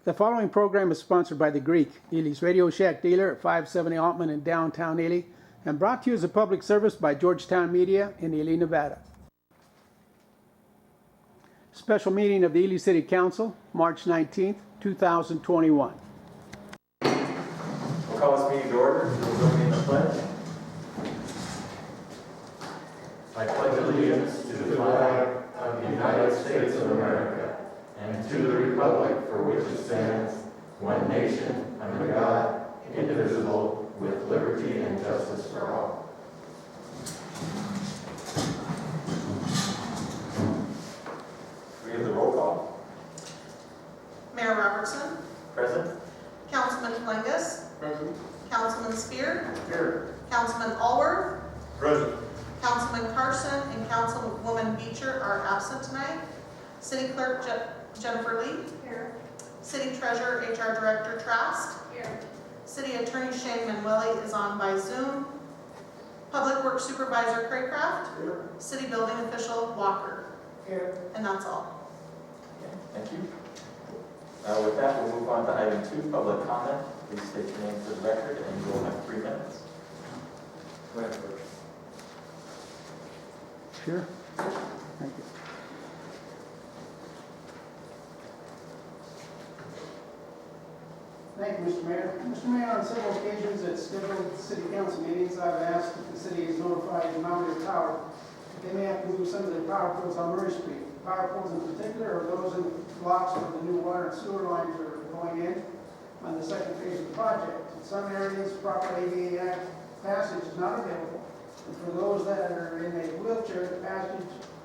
The following program is sponsored by The Greek, Ely's Radio Shack dealer at 570 Altman in downtown Ely, and brought to you as a public service by Georgetown Media in Ely, Nevada. Special meeting of the Ely City Council, March 19th, 2021. We'll call this meeting to order. We'll join me in the pledge. I pledge allegiance to the flag of the United States of America and to the republic for which it stands, one nation, under God, indivisible, with liberty and justice for all. We have the roll call. Mayor Robertson. Present. Councilman Plingus. Present. Councilman Spear. Here. Councilman Allworth. Present. Councilman Carson and Councilwoman Beecher are absent tonight. City Clerk Jennifer Lee. Here. City Treasurer HR Director Trask. Here. City Attorney Shane Manueli is on by Zoom. Public Works Supervisor Craycraft. Here. City Building Official Walker. Here. And that's all. Okay, thank you. With that, we'll move on to item 2, public comment. Please state your name for the record, and you will have 3 minutes. Go ahead, Clerk. Sure. Thank you. Thank you, Mr. Mayor. Mr. Mayor, on several occasions at scheduled city council meetings, I've asked if the city is notified of Mount Airy Power. They may have to move some of their power poles on Murray Street. Power poles in particular are those in blocks where the new water and sewer lines are going in on the second phase of the project. In some areas, proper ADA Act passage is not available. And for those that are in a wheelchair, the passage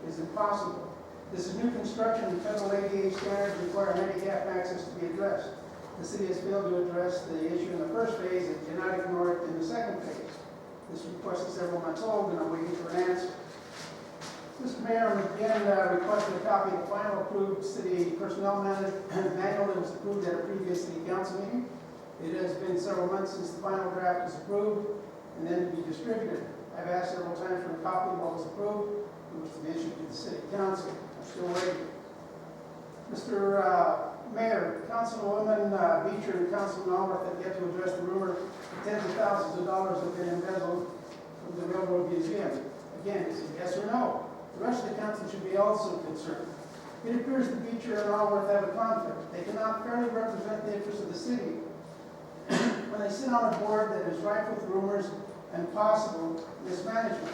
is impossible. This is new construction, and federal ADA standards require handicap access to be addressed. The city has failed to address the issue in the first phase and cannot ignore it in the second phase. This request is several months old, and I'm waiting for an answer. Mr. Mayor, I'm again requesting a copy of the final approved city personnel manual that was approved at a previous city council meeting. It has been several months since the final draft was approved and then to be distributed. I've asked several times for a copy of what was approved and was to be issued to the city council. I'm still waiting. Mr. Mayor, Councilwoman Beecher and Councilman Allworth have yet to address the rumor that tens of thousands of dollars have been embezzled from the Railroad Museum. Again, is it yes or no? The rest of the council should be also concerned. It appears that Beecher and Allworth have a conflict. They cannot fairly represent the interests of the city when they sit on a board that is rife with rumors and possible mismanagement.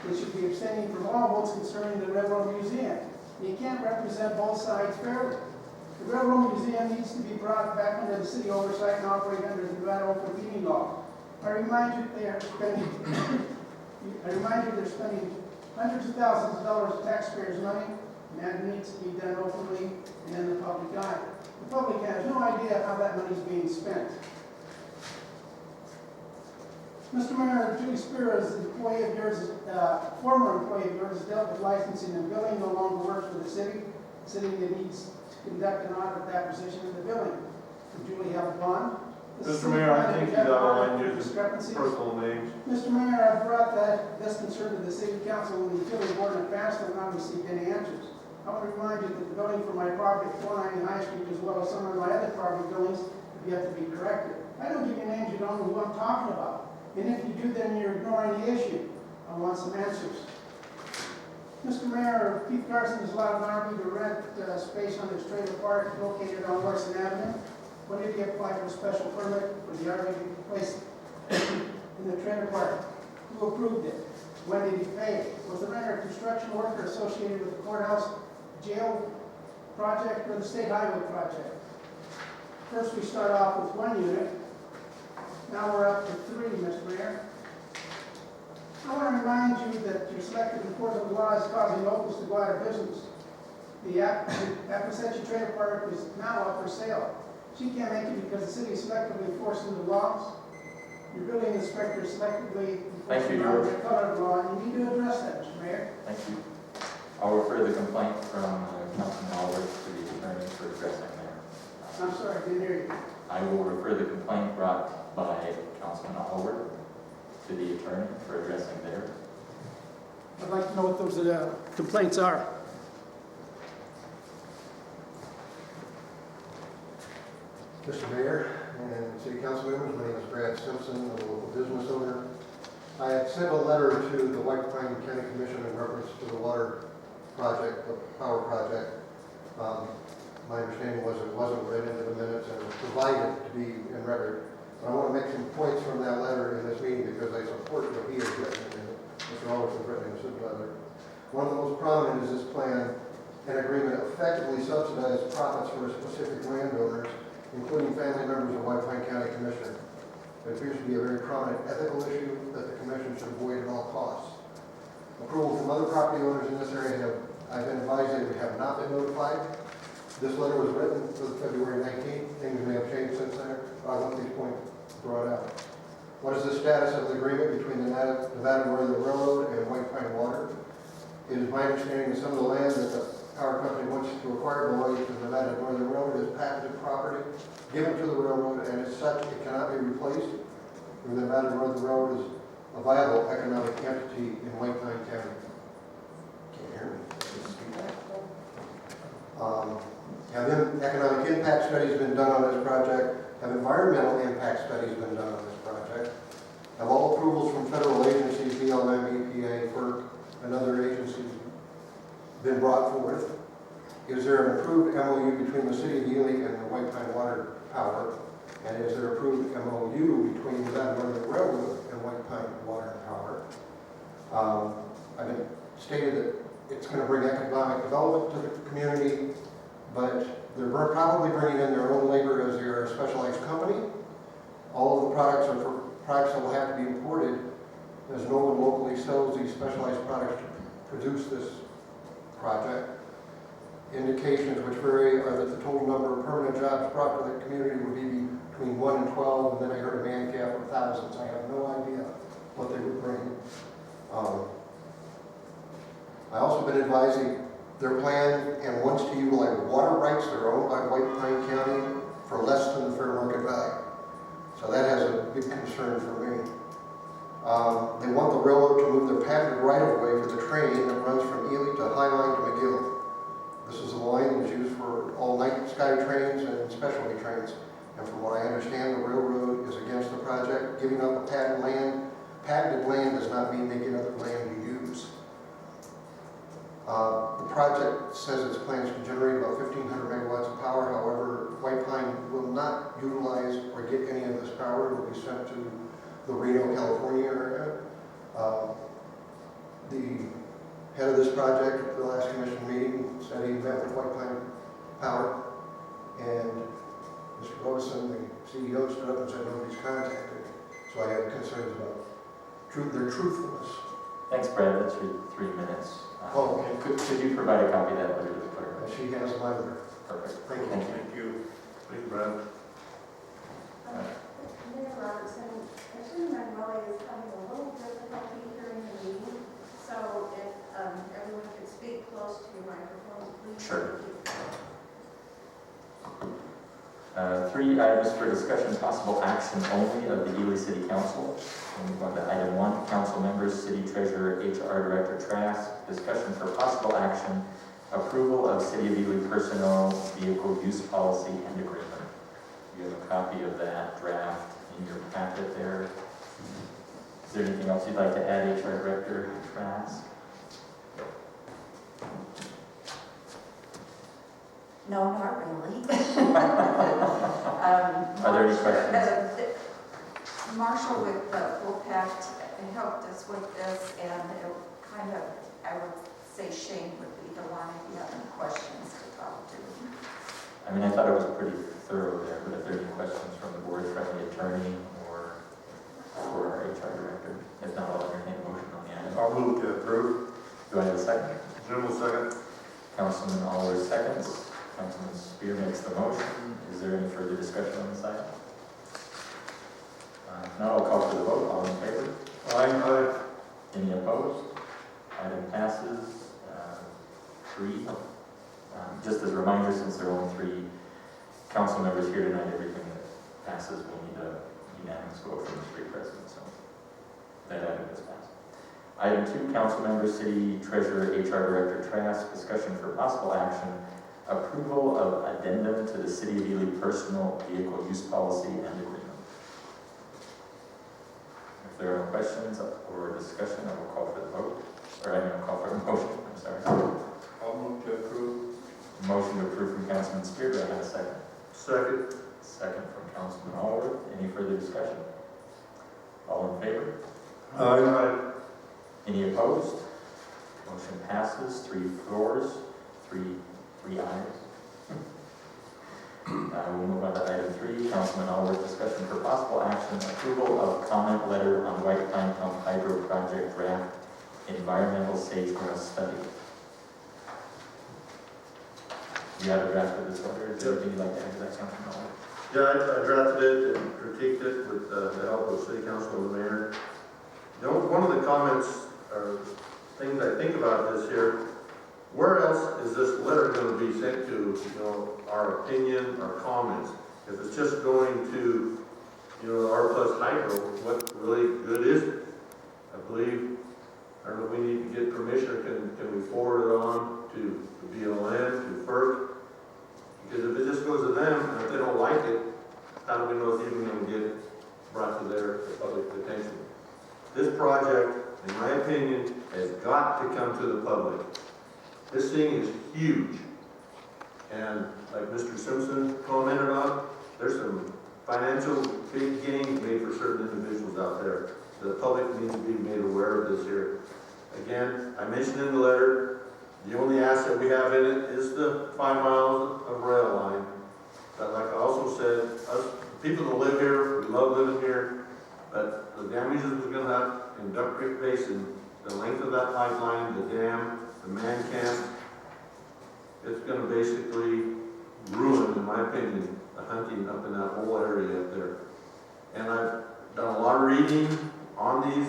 They should be abstaining from all votes concerning the Railroad Museum. You can't represent both sides fairly. The Railroad Museum needs to be brought back under the city oversight and operate under the Nevada Open Meeting Law. I remind you they're spending hundreds of thousands of dollars of taxpayers' money, and that needs to be done openly and in the public eye. The public has no idea how that money is being spent. Mr. Mayor, Julie Spear, is an employee of yours, former employee of yours, dealt with licensing and billing, no longer works for the city. The city needs to conduct an audit of that position in the billing. Would Julie have a bond? Mr. Mayor, I think you've outlined your personal names. Mr. Mayor, I've brought this concern to the City Council and the Utility Board in the past and not received any answers. I want to remind you that the billing for my property at 490 High Street, as well as some of my other property billings, have yet to be corrected. I don't give you names, you don't know who I'm talking about. And if you do, then you're ignoring the issue. I want some answers. Mr. Mayor, Keith Carson has allowed an RV to rent space on his trailer park located on Larson Avenue. When did he apply for a special permit for the RV to be placed in the trailer park? Who approved it? When did he pay? Was the renter a construction worker associated with the courthouse jail project or the state highway project? First, we start off with 1 unit. Now we're up to 3, Mr. Mayor. I want to remind you that your selective enforcement law is causing locals to go out of business. The Appasetti Trailer Park is now up for sale. She can't make it because the city is selectively enforcing the laws. Your building inspector is selectively enforcing the color law, and you need to address that, Mr. Mayor. Thank you. I'll refer the complaint from Councilman Allworth to the attorney for addressing there. I'm sorry, I didn't hear you. I will refer the complaint brought by Councilman Allworth to the attorney for addressing there. I'd like to know what those complaints are. Mr. Mayor and City Council members, my name is Brad Simpson, I'm a local business owner. I had sent a letter to the White Pine County Commission in reference to the water project, the power project. My understanding was it wasn't read into the minutes and was provided to be in record. But I want to make some points from that letter in this meeting because I support what he has written and Mr. Roberts has written in his letter. One of the most prominent is this plan and agreement effectively subsidize profits for specific landowners, including family members of White Pine County Commissioner. It appears to be a very prominent ethical issue that the Commission should avoid at all costs. Approval from other property owners in this area I've been advised they have not been notified. This letter was written for February 19th. Things may have changed since then, but I want these points brought out. What is the status of the agreement between the Nevada Northern Railroad and White Pine Water? It is my understanding that some of the land that the power company wants to acquire belonging to the Nevada Northern Railroad is patented property given to the railroad, and as such, it cannot be replaced. The Nevada Northern Railroad is a viable economic entity in White Pine County. Can't hear me. Have economic impact studies been done on this project? Have environmental impact studies been done on this project? Have all approvals from federal agencies, BLM, EPA, FERC, and other agencies been brought forth? Is there an approved MOU between the City of Ely and the White Pine Water Power? And is there approved MOU between the Nevada Northern Railroad and White Pine Water and Power? I've been stated that it's going to bring economic development to the community, but they're probably bringing in their own labor as they're a specialized company. All of the products are for products that will have to be imported, as no one locally sells these specialized products to produce this project. Indications which vary are that the total number of permanent jobs brought to the community would be between 1 and 12, and then I heard a man cap of thousands. I have no idea what they would bring. I also been advising their plan and wants to utilize water rights that are owned by White Pine County for less than the fair market value. So that has a big concern for me. They want the railroad to move their patented right-of-way for the train that runs from Ely to Highline to McGill. This is a line that is used for all-night sky trains and specialty trains. And from what I understand, the railroad is against the project. Giving up a patented land does not mean they get other land to use. The project says its plans can generate about 1,500 megawatts of power. However, White Pine will not utilize or get any of this power. It will be sent to the Reno, California area. The head of this project at the last commission meeting said he met with White Pine Power, and Mr. Robeson, the CEO, stood up and said nobody's contacted me. So I have concerns about their truthfulness. Thanks, Brad. That's your 3 minutes. Oh. Could you provide a copy of that letter to the clerk? She has my letter. Perfect. Thank you. Thank you. Thank you, Brad. Mayor Robertson, Attorney Manueli is having a little difficulty hearing the meeting, so if everyone could speak close to your microphone, please. Sure. 3 items for discussion, possible action only of the Ely City Council. We'll move on to item 1, council members, city treasurer, HR director Trask. Discussion for possible action, approval of City of Ely personnel vehicle use policy and agreement. You have a copy of that draft in your packet there. Is there anything else you'd like to add, HR director Trask? No, not really. Are there any questions? Marshall with WOPAT helped us with this, and it kind of, I would say Shane would be the one if you have any questions to talk to. I mean, I thought it was pretty thorough there, but if there are any questions from the board, from the attorney, or for our HR director, if not, I'll entertain a motion on the item. I'll move to approve. Do I have a second? Jim will second. Councilman Aller seconds. Councilman Spear makes the motion. Is there any further discussion on this item? Now I'll call for the vote. All in favor? Aye. Any opposed? Item passes 3. Just as a reminder, since there are only 3 council members here tonight, everything that passes will need a unanimous vote from the 3 presidents. So that item is passed. Item 2, council members, city treasurer, HR director Trask. Discussion for possible action approval of addendum to the City of Ely personal vehicle use policy and agreement. If there are no questions or discussion, I will call for the vote, or I will call for a motion, I'm sorry. I'll move to approve. Motion to approve from Councilman Spear, do I have a second? Second. Second from Councilman Allworth. Any further discussion? All in favor? Aye. Any opposed? Motion passes, 3-4, 3 ayes. We'll move on to item 3, Councilman Allworth, discussion for possible action, approval of comment letter on White Pine Pump Hydro Project draft environmental safeguard study. You have a draft of this letter, is there anything you'd like to add to that, Councilman Allworth? Yeah, I drafted it and critiqued it with the help of City Council and the Mayor. You know, one of the comments or things I think about this here, where else is this letter going to be sent to, you know, our opinion, our comments? If it's just going to, you know, R plus hydro, what really good is it? I believe, I don't know if we need to get permission, or can we forward it on to the BLM, to FERC? Because if it just goes to them, and if they don't like it, how do we know it's even going to get brought to their public attention? This project, in my opinion, has got to come to the public. This thing is huge. And like Mr. Simpson commented on, there's some financial big gains made for certain individuals out there. The public needs to be made aware of this here. Again, I mentioned in the letter, the only asset we have in it is the 5 miles of rail line. But like I also said, us people that live here, we love living here, but the damages we're going to have in Duck Creek Basin, the length of that pipeline, the dam, the man camp, it's going to basically ruin, in my opinion, the hunting up in that whole area up there. And I've done a lot of reading on these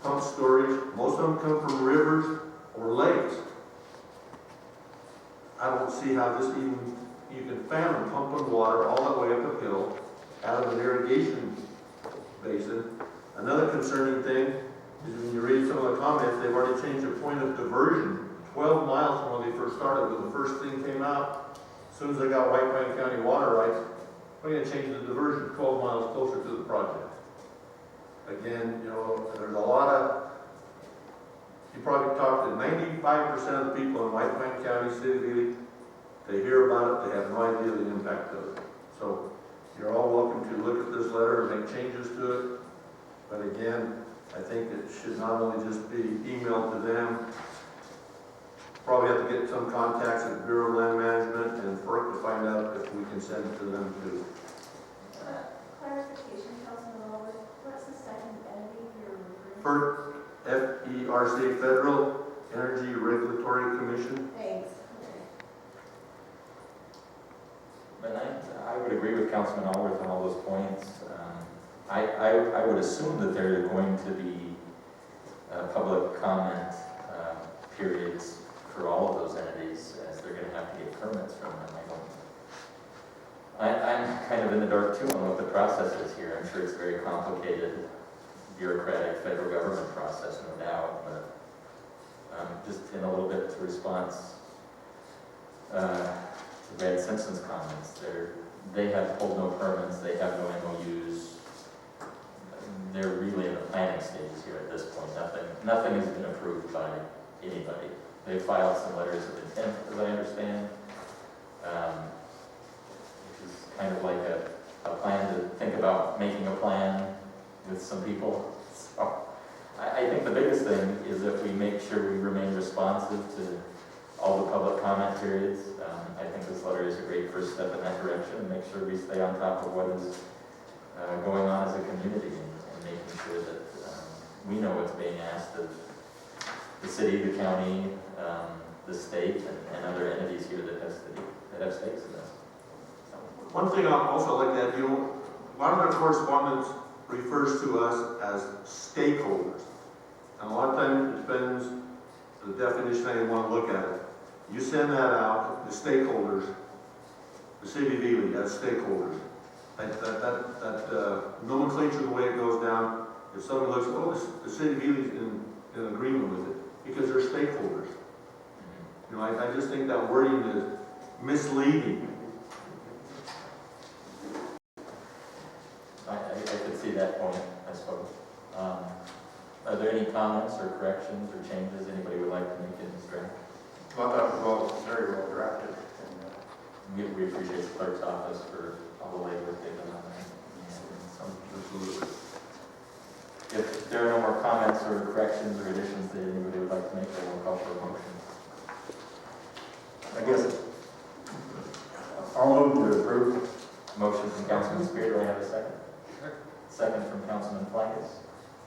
pump storage. Most of them come from rivers or lakes. I don't see how this even, you can fathom pumping water all the way up a hill out of an irrigation basin. Another concerning thing is when you read some of the comments, they've already changed the point of diversion 12 miles from when they first started. When the first thing came out, as soon as they got White Pine County water rights, we're going to change the diversion 12 miles closer to the project. Again, you know, there's a lot of, you probably talk to 95% of the people in White Pine County, City of Ely, they hear about it, they have no idea the impact of it. So you're all welcome to look at this letter and make changes to it. But again, I think it should not only just be emailed to them, probably have to get some contacts at Bureau of Land Management and FERC to find out if we can send it to them too. Clarification, Councilman Allworth, what's the second entity you're referring to? FERC, F-E-R-C, Federal Energy Regulatory Commission. Thanks. And I would agree with Councilman Allworth on all those points. I would assume that there are going to be public comment periods for all of those entities, as they're going to have to get permits from them. I'm kind of in the dark too on what the process is here. I'm sure it's a very complicated, bureaucratic federal government process, no doubt, but just in a little bit to response to Brad Simpson's comments, they have pulled no permits, they have no MOUs. They're really in the planning stages here at this point. Nothing has been approved by anybody. They filed some letters of intent, as I understand, which is kind of like a plan to think about making a plan with some people. So I think the biggest thing is that we make sure we remain responsive to all the public comment periods. I think this letter is a great first step in that direction, and make sure we stay on top of what is going on as a community, and making sure that we know what's being asked of the city, the county, the state, and other entities here that have stakes in this. So. One thing I'd also like to add, you know, a lot of the correspondence refers to us as stakeholders. And a lot of times it depends the definition how you want to look at it. You send that out, the stakeholders, the city of Ely, that's stakeholders. That nomenclature, the way it goes down, if somebody looks, oh, the city of Ely is in agreement with it, because they're stakeholders. You know, I just think that wording misleading. I could see that point, I suppose. Are there any comments or corrections or changes anybody would like to make in this draft? Well, that was very well drafted. We appreciate the clerk's office for all the labor they've done on that. Absolutely. If there are no more comments or corrections or additions that anybody would like to make, I will call for a motion. I guess I'll move to approve. Motion from Councilman Spear, do I have a second? Second from Councilman Flankus.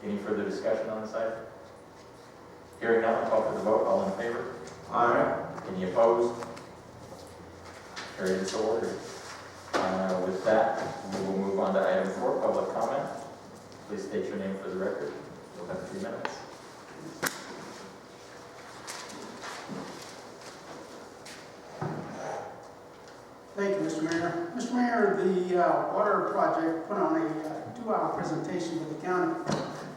Any further discussion on this item? Hearing none, I'll call for the vote. All in favor? Aye. Any opposed? Carried and so ordered. With that, we will move on to item 4, public comment. Please state your name for the record. You'll have 3 minutes. Thank you, Mr. Mayor. Mr. Mayor, the water project put on a 2-hour presentation to the county.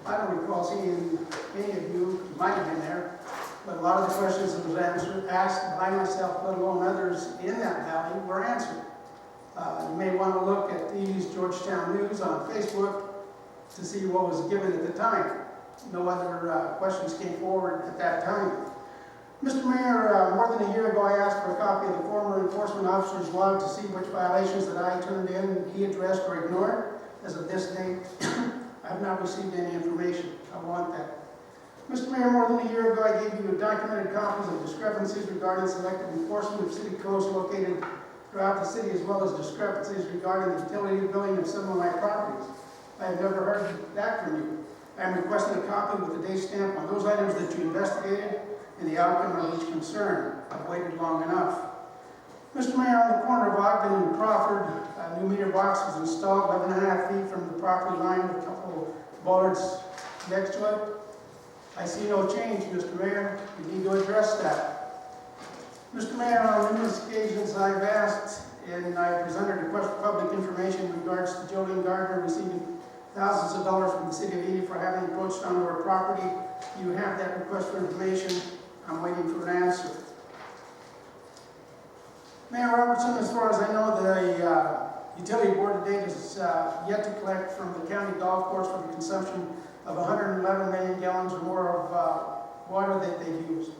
I don't recall seeing any of you might have been there, but a lot of the questions that was asked by myself, let alone others in that valley, were answered. You may want to look at these Georgetown News on Facebook to see what was given at the time. No other questions came forward at that time. Mr. Mayor, more than a year ago, I asked for a copy of the former enforcement officer's log to see which violations that I turned in he addressed or ignored. As of this date, I have not received any information. I want that. Mr. Mayor, more than a year ago, I gave you documented copies of discrepancies regarding selective enforcement of city codes located throughout the city, as well as discrepancies regarding the utility billing of some of my properties. I have never heard back from you. I am requesting a copy with a date stamp on those items that you investigated and the outcome of each concern. I've waited long enough. Mr. Mayor, on the corner of Ogden and Crawford, a new meter box was installed 11.5 feet from the property line with a couple of bollards next to it. I see no change, Mr. Mayor. We need to address that. Mr. Mayor, on numerous occasions I've asked and I presented a request for public information in regards to Jolene Gardner receiving thousands of dollars from the city of Edie for having encroached onto her property. You have that request for information. I'm waiting for an answer. Mayor Robertson, as far as I know, the utility board to date is yet to collect from the county golf course for the consumption of 111 million gallons or more of water that they've used.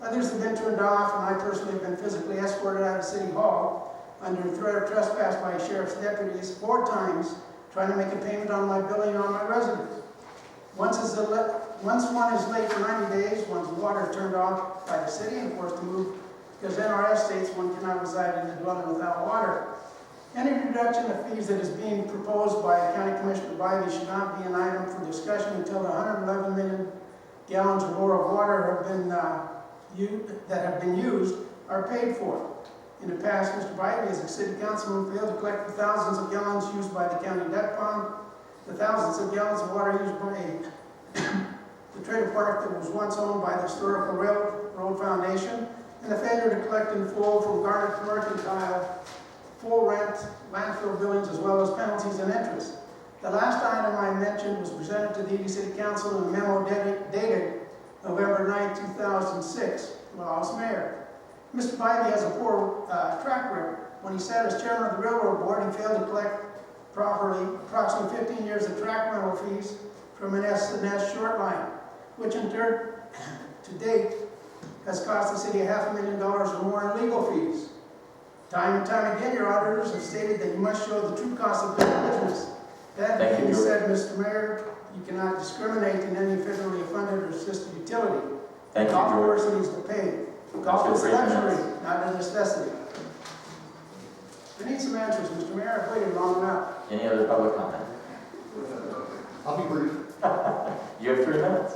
Others have been turned off, and I personally have been physically escorted out of City Hall under threat of trespass by sheriff's deputies 4 times trying to make a payment on my billing on my residence. Once one is late for 90 days, one's water is turned off by the city and forced to move, because NRS states one cannot reside in a dwelling without water. Any reduction of fees that is being proposed by County Commissioner Bybee should not be an item for discussion until the 111 million gallons or more of water that have been used are paid for. In the past, Mr. Bybee, as a city councilman, failed to collect the thousands of gallons used by the county duck pond, the thousands of gallons of water used by the trailer park that was once owned by the Historical Railroad Foundation, and the failure to collect in full from Garnet Mercantile full rent, landfill billings, as well as penalties and interest. The last item I mentioned was presented to the Edie City Council in a memo dated November 9, 2006, while I was mayor. Mr. Bybee has a poor track record. When he sat as chairman of the railroad board, he failed to collect properly approximately 15 years of track rental fees from an S&S short line, which in turn, to date, has cost the city $500,000 or more in legal fees. Time and time again, your auditors have stated that you must show the true cost of doing business. That being said, Mr. Mayor, you cannot discriminate in any federally funded or assisted utility. Thank you, Golf George. course needs to pay. Golf is a luxury, not a necessity. We need some answers, Mr. Mayor. I've waited long enough. Any other public comment? I'll be brief. You have 3 minutes.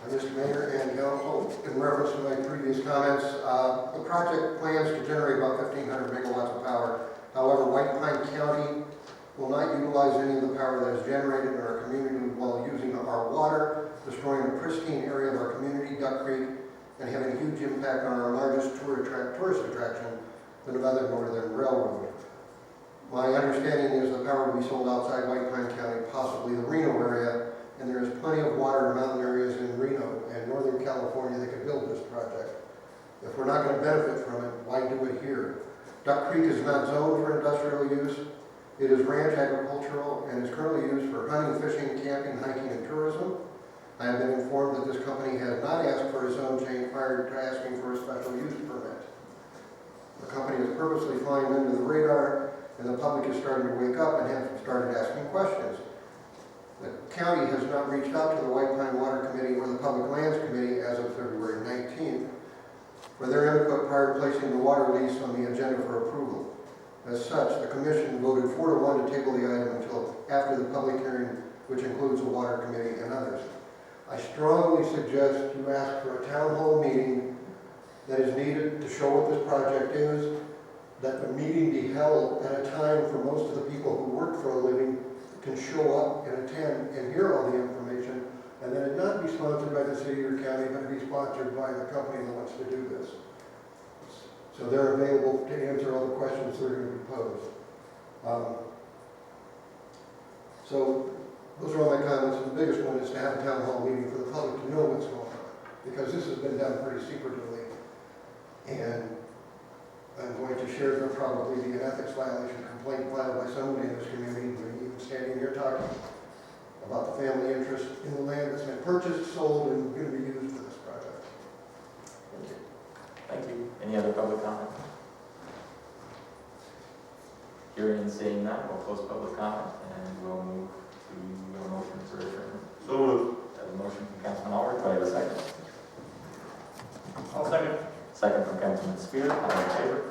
Mr. Mayor, and in reference to my previous comments, the project plans to generate about 1,500 megawatts of power. However, White Pine County will not utilize any of the power that is generated in our community while using our water, destroying a pristine area of our community, Duck Creek, and having a huge impact on our largest tourist attraction, the Nevada Northern Railroad. My understanding is the power will be sold outside White Pine County, possibly the Reno area, and there is plenty of water in mountain areas in Reno and Northern California that could build this project. If we're not going to benefit from it, why do it here? Duck Creek is not zoned for industrial use. It is ranch agricultural and is currently used for hunting, fishing, camping, hiking, and tourism. I have been informed that this company has not asked for a zone change prior to asking for a special use permit. The company is purposely flying under the radar, and the public is starting to wake up and have started asking questions. The county has not reached out to the White Pine Water Committee or the Public Lands Committee as of February 19th for their input prior to placing the water lease on the agenda for approval. As such, the commission voted 4-1 to table the item until after the public hearing, which includes the water committee and others. I strongly suggest you ask for a town hall meeting that is needed to show what this project is, that the meeting be held at a time for most of the people who work for a living can show up and attend and hear all the information, and that it not be sponsored by the city or county, but be sponsored by the company that wants to do this. So they're available to answer all the questions that are going to be posed. So those are all my comments. The biggest one is to have a town hall meeting for the public to know what's going on, because this has been done pretty secretively. And I'm going to share there'll probably be an ethics violation complaint filed by somebody in this community, even standing here talking about the family interest in the land that's been purchased, sold, and going to be used for this project. Thank you. Thank you. Any other public comment? Hearing and seeing none, we'll close public comment and we'll move to a motion for adjournment. So moved. I have a motion from Councilman Allred. Do I have a second? I'll second. Second from Councilman Spear. All in favor?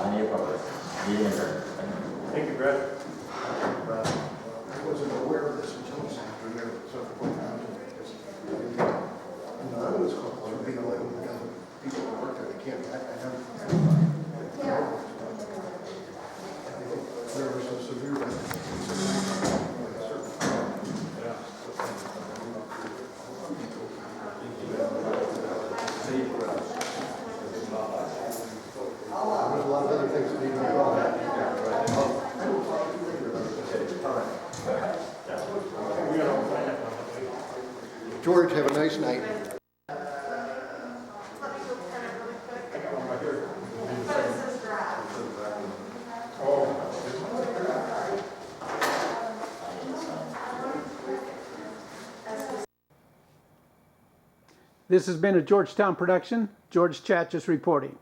Any opposed? Meeting adjourned. Thank you. Thank you, Brett. I wasn't aware of this until this afternoon, so I pointed out to me. I was called to people like, people who work there, they can't, I haven't. There were some severe. There's a lot of other things that need to be brought up. George, have a nice night. This has been a Georgetown production. George Chatchis reporting.